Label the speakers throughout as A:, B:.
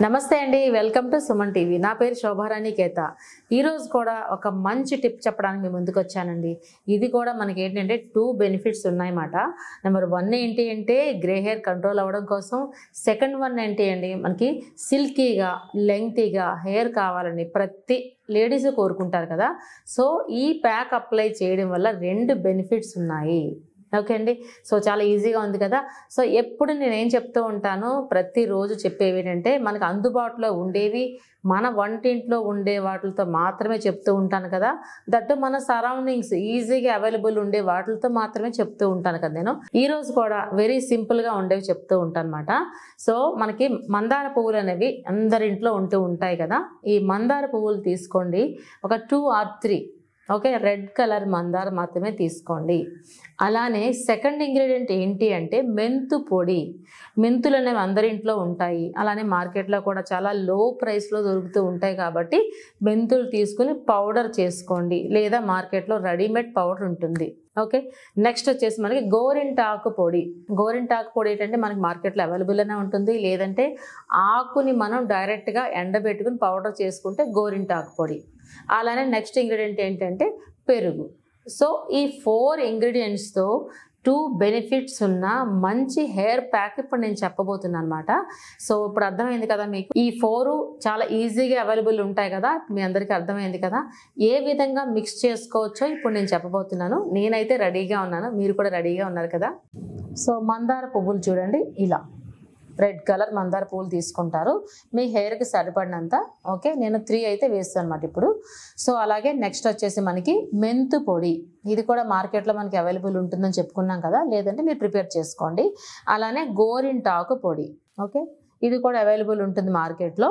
A: నమస్తే అండి, welcome to Suman TV. నా పేరు శోభారాణి కేత. ఈరోజు కూడా ఒక మంచి టిప్ చెప్పడానికి మీ ముందుకు వచ్చానండి. ఇది కూడా మనకి ఏంటంటే 2 బెనిఫిట్స్ ఉన్నాయన్నమాట. నెంబర్ 1 ఏంటి అంటే గ్రే హెయిర్ కంట్రోల్ అవ్వడం కోసం. సెకండ్ వన్ ఏంటి అండి, మనకి సిల్కీగా లెంగ్తీగా హెయిర్ కావాలని ప్రతి లేడీస్ కోరుకుంటారు కదా. సో ఈ ప్యాక్ అప్లై చేయడం వల్ల 2 బెనిఫిట్స్ ఉన్నాయి. ఓకే అండి. సో చాలా ఈజీగా ఉంది కదా. సో ఎప్పుడు నేనేం చెప్తూ ఉంటాను, ప్రతిరోజు చెప్పేవి ఏంటంటే మనకు అందుబాటులో ఉండేవి, మన వంటింట్లో ఉండే వాటితో మాత్రమే చెప్తూ ఉంటాను కదా. దట్టు మన సరౌండింగ్స్ ఈజీగా అవైలబుల్ ఉండే వాటితో మాత్రమే చెప్తూ ఉంటాను కదా. నేను ఈరోజు కూడా వెరీ సింపుల్గా ఉండేవి చెప్తూ ఉంటాను అనమాట. సో మనకి మందార పువ్వులు అనేవి అందరింట్లో ఉంటూ ఉంటాయి కదా. ఈ మందార పువ్వులు తీసుకోండి, ఒక 2 or 3. ఓకే, రెడ్ కలర్ మందార మాత్రమే తీసుకోండి. అలానే సెకండ్ ఇంగ్రీడియంట్ ఏంటి అంటే మెంతు పొడి. మెంతులు అనేవి అందరింట్లో ఉంటాయి, అలానే మార్కెట్లో కూడా చాలా లో ప్రైస్లో దొరుకుతూ ఉంటాయి కాబట్టి మెంతులు తీసుకుని పౌడర్ చేసుకోండి, లేదా మార్కెట్లో రెడీమేడ్ పౌడర్ ఉంటుంది. ఓకే, నెక్స్ట్ వచ్చేసి మనకి గోరింటాకు పొడి. గోరింటాకు పొడి ఏంటంటే మనకి మార్కెట్లో అవైలబుల్ అనే ఉంటుంది, లేదంటే ఆకుని మనం డైరెక్ట్గా ఎండబెట్టుకుని పౌడర్ చేసుకుంటే గోరింటాకు పొడి. అలానే నెక్స్ట్ ఇంగ్రీడియంట్ ఏంటంటే పెరుగు. సో ఈ 4 ఇంగ్రీడియంట్స్తో 2 బెనిఫిట్స్ ఉన్న మంచి హెయిర్ ప్యాక్ ఇప్పుడు నేను చెప్పబోతున్నాను అనమాట. సో ఇప్పుడు అర్థమైంది కదా మీకు, ఈ 4 చాలా ఈజీగా అవైలబుల్ ఉంటాయి కదా. మీ అందరికీ అర్థమైంది కదా ఏ విధంగా మిక్స్ చేసుకోవచ్చో ఇప్పుడు నేను చెప్పబోతున్నాను. నేనైతే రెడీగా ఉన్నాను, మీరు కూడా రెడీగా ఉన్నారు కదా. సో మందార పువ్వులు చూడండి, ఇలా రెడ్ కలర్ మందార పువ్వులు తీసుకుంటారు మీ హెయిర్కి సరిపడినంత. ఓకే, నేను 3 అయితే వేస్తాను అనమాట ఇప్పుడు. సో అలాగే నెక్స్ట్ వచ్చేసి మనకి మెంతు పొడి. ఇది కూడా మార్కెట్లో మనకి అవైలబుల్ ఉంటుందని చెప్పుకున్నాం కదా, లేదంటే మీరు ప్రిపేర్ చేసుకోండి. అలానే గోరింటాకు పొడి. ఓకే, ఇది కూడా అవైలబుల్ ఉంటుంది మార్కెట్లో.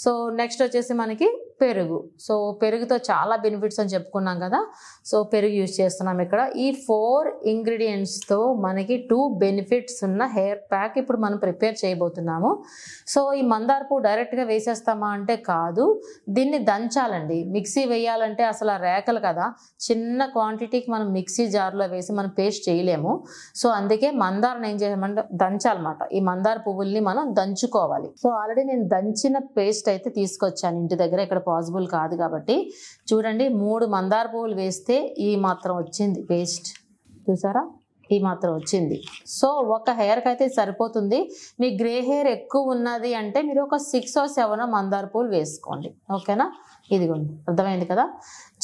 A: సో నెక్స్ట్ వచ్చేసి మనకి పెరుగు. సో పెరుగుతో చాలా బెనిఫిట్స్ అని చెప్పుకున్నాం కదా. సో పెరుగు యూజ్ చేస్తున్నాం ఇక్కడ. ఈ 4 ఇంగ్రీడియంట్స్తో మనకి 2 బెనిఫిట్స్ ఉన్న హెయిర్ ప్యాక్ ఇప్పుడు మనం ప్రిపేర్ చేయబోతున్నాము. సో ఈ మందార పువ్వు డైరెక్ట్గా వేసేస్తామా అంటే కాదు, దీన్ని దంచాలండి. మిక్సీ వేయాలంటే అసలు ఆ రేకలు కదా, చిన్న క్వాంటిటీకి మనం మిక్సీ జార్లో వేసి మనం పేస్ట్ చేయలేము. సో అందుకే మందారం ఏం చేయమంటే దంచాలన్నమాట. ఈ మందార పువ్వుల్ని మనం దంచుకోవాలి. సో ఆల్రెడీ నేను దంచిన పేస్ట్ అయితే తీసుకొచ్చాను ఇంటి దగ్గర, ఇక్కడ పాసిబుల్ కాదు కాబట్టి. చూడండి, 3 మందార పువ్వులు వేస్తే ఈ మాత్రం వచ్చింది పేస్ట్, చూసారా, ఈ మాత్రం వచ్చింది. సో ఒక హెయిర్కి అయితే సరిపోతుంది. మీ గ్రే హెయిర్ ఎక్కువ ఉన్నది అంటే మీరు ఒక 6 or 7 మందార పువ్వులు వేసుకోండి. ఓకేనా, ఇదిగోండి, అర్థమైంది కదా.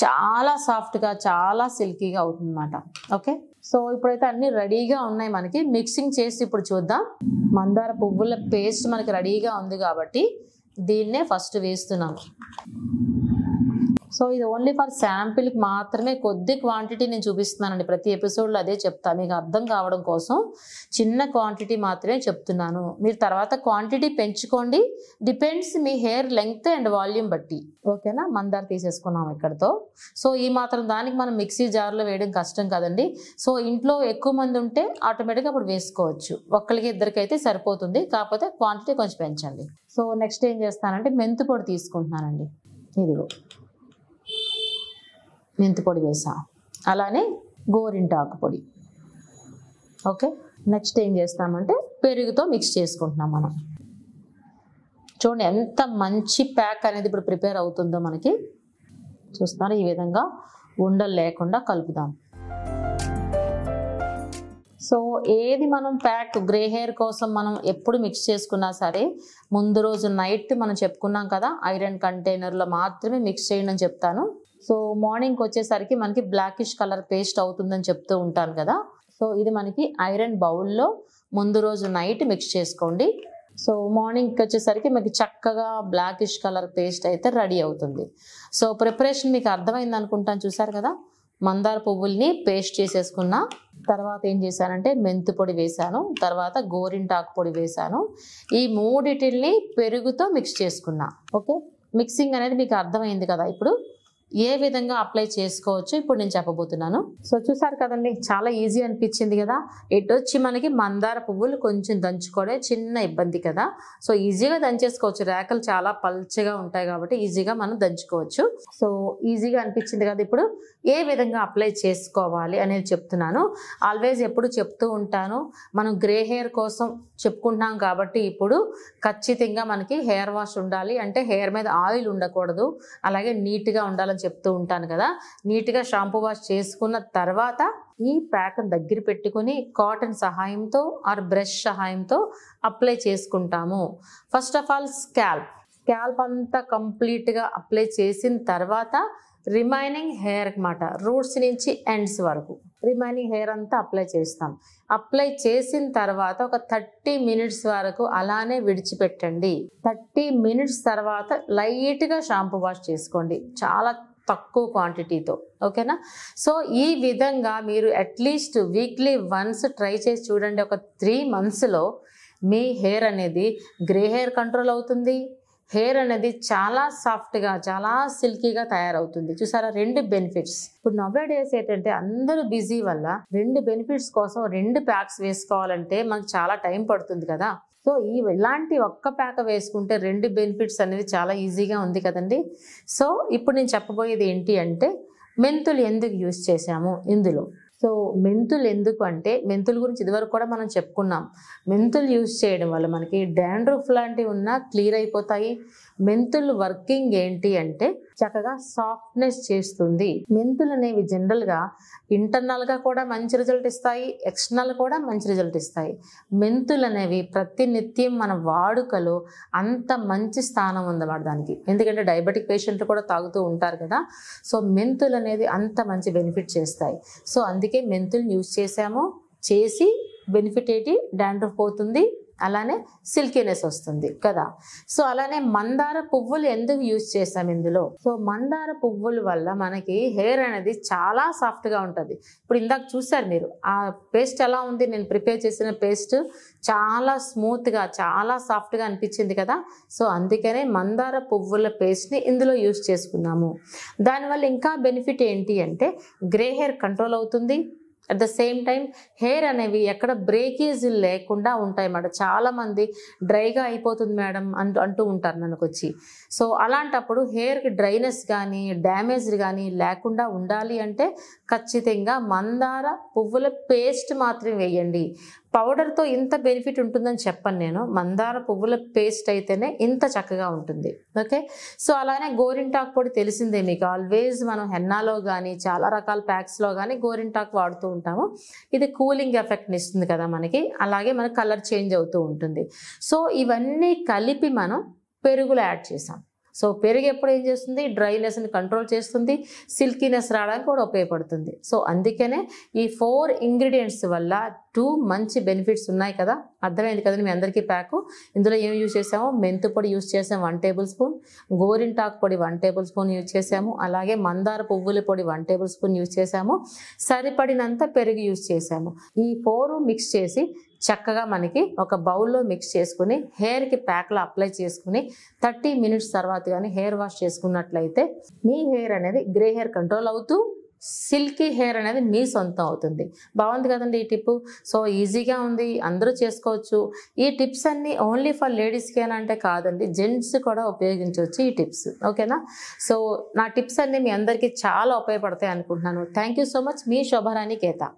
A: చాలా సాఫ్ట్గా చాలా సిల్కీగా అవుతుంది అన్నమాట. ఓకే, సో ఇప్పుడైతే అన్ని రెడీగా ఉన్నాయి మనకి. మిక్సింగ్ చేసి ఇప్పుడు చూద్దాం. మందార పువ్వుల పేస్ట్ మనకి రెడీగా ఉంది కాబట్టి దీన్నే ఫస్ట్ వేస్తున్నాను. సో ఇది ఓన్లీ ఫర్ శాంపిల్కి మాత్రమే, కొద్ది క్వాంటిటీ నేను చూపిస్తున్నానండి. ప్రతి ఎపిసోడ్లో అదే చెప్తాను, మీకు అర్థం కావడం కోసం చిన్న క్వాంటిటీ మాత్రమే చెప్తున్నాను. మీరు తర్వాత క్వాంటిటీ పెంచుకోండి, depends me hair length and volume బట్టి. ఓకేనా, మందార తీసేసుకున్నాం ఇక్కడతో. సో ఈ మాత్రం దానికి మనం మిక్సీ జార్లో వేయడం కష్టం కదండి. సో ఇంట్లో ఎక్కువ మంది ఉంటే ఆటోమేటిక్గా అప్పుడు వేసుకోవచ్చు, ఒక్కరికి ఇద్దరికైతే సరిపోతుంది, కాకపోతే క్వాంటిటీ కొంచెం పెంచండి. సో నెక్స్ట్ ఏం చేస్తానంటే మెంతు పొడి తీసుకుంటున్నానండి. ఇదిగో మెంతు పొడి వేసా, అలానే గోరింటాకు పొడి. ఓకే, నెక్స్ట్ ఏం చేస్తామంటే పెరుగుతో మిక్స్ చేసుకుంటున్నాం మనం. చూడండి ఎంత మంచి ప్యాక్ అనేది ఇప్పుడు ప్రిపేర్ అవుతుందో మనకి. చూస్తున్నారు, ఈ విధంగా ఉండలు లేకుండా కలుపుదాం. సో ఏది మనం ప్యాక్ గ్రే హెయిర్ కోసం మనం ఎప్పుడు మిక్స్ చేసుకున్నా సరే ముందు రోజు నైట్ మనం చెప్పుకున్నాం కదా, ఐరన్ కంటైనర్లో మాత్రమే మిక్స్ చేయండి అని చెప్తాను. సో మార్నింగ్కి వచ్చేసరికి మనకి బ్లాకిష్ కలర్ పేస్ట్ అవుతుందని చెప్తూ ఉంటాను కదా. సో ఇది మనకి ఐరన్ బౌల్లో ముందు రోజు నైట్ మిక్స్ చేసుకోండి. సో మార్నింగ్కి వచ్చేసరికి మీకు చక్కగా బ్లాకిష్ కలర్ పేస్ట్ అయితే రెడీ అవుతుంది. సో ప్రిపరేషన్ మీకు అర్థమైంది అనుకుంటాను. చూసారు కదా, మందార పువ్వుల్ని పేస్ట్ చేసేసుకున్నా, తర్వాత ఏం చేశానంటే మెంతు పొడి వేశాను, తర్వాత గోరింటాకు పొడి వేశాను. ఈ 3 పెరుగుతో మిక్స్ చేసుకున్నా. ఓకే, మిక్సింగ్ అనేది మీకు అర్థమైంది కదా ఇప్పుడు. ఏ విధంగా అప్లై చేసుకోవచ్చు ఇప్పుడు నేను చెప్పబోతున్నాను. సో చూసారు కదండి, చాలా ఈజీ అనిపించింది కదా. ఎటొచ్చి మనకి మందార పువ్వులు కొంచెం దంచుకోవడే చిన్న ఇబ్బంది కదా. సో ఈజీగా దంచేసుకోవచ్చు, రేకలు చాలా పల్చగా ఉంటాయి కాబట్టి ఈజీగా మనం దంచుకోవచ్చు. సో ఈజీగా అనిపించింది కదా. ఇప్పుడు ఏ విధంగా అప్లై చేసుకోవాలి అనేది చెప్తున్నాను. ఆల్వేస్ ఎప్పుడు చెప్తూ ఉంటాను, మనం గ్రే హెయిర్ కోసం చెప్పుకుంటున్నాం కాబట్టి ఇప్పుడు ఖచ్చితంగా మనకి హెయిర్ వాష్ ఉండాలి. అంటే హెయిర్ మీద ఆయిల్ ఉండకూడదు, అలాగే నీట్గా ఉండాలని చెప్తూ ఉంటాను కదా. నీట్గా షాంపూ వాష్ చేసుకున్న తర్వాత ఈ ప్యాక్ని దగ్గర పెట్టుకొని కాటన్ సహాయంతో ఆర్ బ్రష్ సహాయంతో అప్లై చేసుకుంటాము. ఫస్ట్ ఆఫ్ ఆల్ స్కాల్ప్ అంతా కంప్లీట్గా అప్లై చేసిన తర్వాత రిమైనింగ్ హెయిర్ అన్నమాట, రూట్స్ నుంచి ఎండ్స్ వరకు రిమైనింగ్ హెయిర్ అంతా అప్లై చేస్తాం. అప్లై చేసిన తర్వాత ఒక 30 మినిట్స్ వరకు అలానే విడిచిపెట్టండి. 30 మినిట్స్ తర్వాత లైట్గా షాంపూ వాష్ చేసుకోండి, చాలా తక్కువ క్వాంటిటీతో. ఓకేనా. సో ఈ విధంగా మీరు అట్లీస్ట్ వీక్లీ వన్స్ ట్రై చేసి చూడండి. ఒక 3 మంత్స్లో మీ హెయిర్ అనేది గ్రే హెయిర్ కంట్రోల్ అవుతుంది. హెయిర్ అనేది చాలా సాఫ్ట్గా చాలా సిల్కీగా తయారవుతుంది. చూసారా, 2 బెనిఫిట్స్. ఇప్పుడు నవ్వే డేస్ ఏంటంటే అందరూ బిజీ వల్ల 2 బెనిఫిట్స్ కోసం 2 ప్యాక్స్ వేసుకోవాలంటే మనకు చాలా టైం పడుతుంది కదా. సో ఇలాంటి ఒక్క ప్యాక్ వేసుకుంటే 2 బెనిఫిట్స్ అనేది చాలా ఈజీగా ఉంది కదండి. సో ఇప్పుడు నేను చెప్పబోయేది ఏంటి అంటే మెంతులు ఎందుకు యూజ్ చేసాము ఇందులో. సో మెంతులు ఎందుకు అంటే, మెంతుల గురించి ఇదివరకు కూడా మనం చెప్పుకున్నాం. మెంతులు యూజ్ చేయడం వల్ల మనకి డాండ్రఫ్ లాంటివి ఉన్నా క్లియర్ అయిపోతాయి. మెంతులు వర్కింగ్ ఏంటి అంటే చక్కగా సాఫ్ట్నెస్ చేస్తుంది. మెంతులు అనేవి జనరల్గా ఇంటర్నల్గా కూడా మంచి రిజల్ట్ ఇస్తాయి, ఎక్స్టర్నల్ కూడా మంచి రిజల్ట్ ఇస్తాయి. మెంతులు అనేవి ప్రతినిత్యం మన వాడుకలో అంత మంచి స్థానం ఉందన్నమాట దానికి. ఎందుకంటే డయాబెటిక్ పేషెంట్లు కూడా తాగుతూ ఉంటారు కదా. సో మెంతులు అనేది అంత మంచి బెనిఫిట్ చేస్తాయి. సో అందుకే మెంతులు యూజ్ చేసి బెనిఫిట్ ఏంటి, డాండ్రఫ్ పోతుంది, అలానే సిల్కీనెస్ వస్తుంది కదా. సో అలానే మందార పువ్వులు ఎందుకు యూజ్ చేస్తాం ఇందులో. సో మందార పువ్వుల వల్ల మనకి హెయిర్ అనేది చాలా సాఫ్ట్గా ఉంటుంది. ఇప్పుడు ఇందాక చూసారు మీరు ఆ పేస్ట్ ఎలా ఉంది, నేను ప్రిపేర్ చేసిన పేస్ట్ చాలా స్మూత్గా చాలా సాఫ్ట్గా అనిపించింది కదా. సో అందుకనే మందార పువ్వుల పేస్ట్ని ఇందులో యూజ్ చేసుకున్నాము. దానివల్ల ఇంకా బెనిఫిట్ ఏంటి అంటే గ్రే హెయిర్ కంట్రోల్ అవుతుంది. At the same time hair అనేవి ఎక్కడ బ్రేకేజ్ లేకుండా ఉంటాయి అన్నమాట. చాలామంది డ్రైగా అయిపోతుంది మేడం అంటూ ఉంటారు మనకు వచ్చి. సో అలాంటప్పుడు హెయిర్కి డ్రైనెస్ కానీ డ్యామేజ్ కానీ లేకుండా ఉండాలి అంటే ఖచ్చితంగా మందార పువ్వుల పేస్ట్ మాత్రం వేయండి. పౌడర్తో ఇంత బెనిఫిట్ ఉంటుందని చెప్పను నేను, మందార పువ్వుల పేస్ట్ అయితేనే ఇంత చక్కగా ఉంటుంది. ఓకే. సో అలానే గోరింటాకు పొడి తెలిసిందే మీకు. ఆల్వేస్ మనం హెన్నాలో కానీ చాలా రకాల ప్యాక్స్లో కానీ గోరింటాకు వాడుతూ ఉంటాము. ఇది కూలింగ్ ఎఫెక్ట్ని ఇస్తుంది కదా మనకి, అలాగే మనకి కలర్ చేంజ్ అవుతూ ఉంటుంది. సో ఇవన్నీ కలిపి మనం పెరుగులో యాడ్ చేసాం. సో పెరుగు ఎప్పుడు ఏం చేస్తుంది, డ్రైనెస్ని కంట్రోల్ చేస్తుంది, సిల్కీనెస్ రావడానికి కూడా ఉపయోగపడుతుంది. సో అందుకనే ఈ 4 ఇంగ్రీడియంట్స్ వల్ల 2 మంచి బెనిఫిట్స్ ఉన్నాయి కదా. అర్థమైంది కదండి మీ అందరికీ ప్యాకు. ఇందులో ఏం యూజ్ చేసాము, మెంతు పొడి యూజ్ చేసాము 1 టేబుల్ స్పూన్, గోరింటాకు పొడి 1 టేబుల్ స్పూన్ యూజ్ చేసాము, అలాగే మందార పువ్వుల పొడి 1 టేబుల్ స్పూన్ యూజ్ చేసాము, సరిపడినంత పెరుగు యూజ్ చేసాము. ఈ 4 మిక్స్ చేసి చక్కగా మనకి ఒక బౌల్లో మిక్స్ చేసుకుని హెయిర్కి ప్యాక్లో అప్లై చేసుకుని 30 మినిట్స్ తర్వాత కానీ హెయిర్ వాష్ చేసుకున్నట్లయితే మీ హెయిర్ అనేది గ్రే హెయిర్ కంట్రోల్ అవుతూ సిల్కీ హెయిర్ అనేది మీ సొంతం అవుతుంది. బాగుంది కదండి ఈ టిప్. సో ఈజీగా ఉంది, అందరూ చేసుకోవచ్చు. ఈ టిప్స్ అన్నీ ఓన్లీ ఫర్ లేడీస్కేనా అంటే కాదండి, జెంట్స్ కూడా ఉపయోగించవచ్చు ఈ టిప్స్. ఓకేనా. సో నా టిప్స్ అన్నీ మీ అందరికీ చాలా ఉపయోగపడతాయి అనుకుంటున్నాను. Thank you so much. మీ శోభారాణి కేత.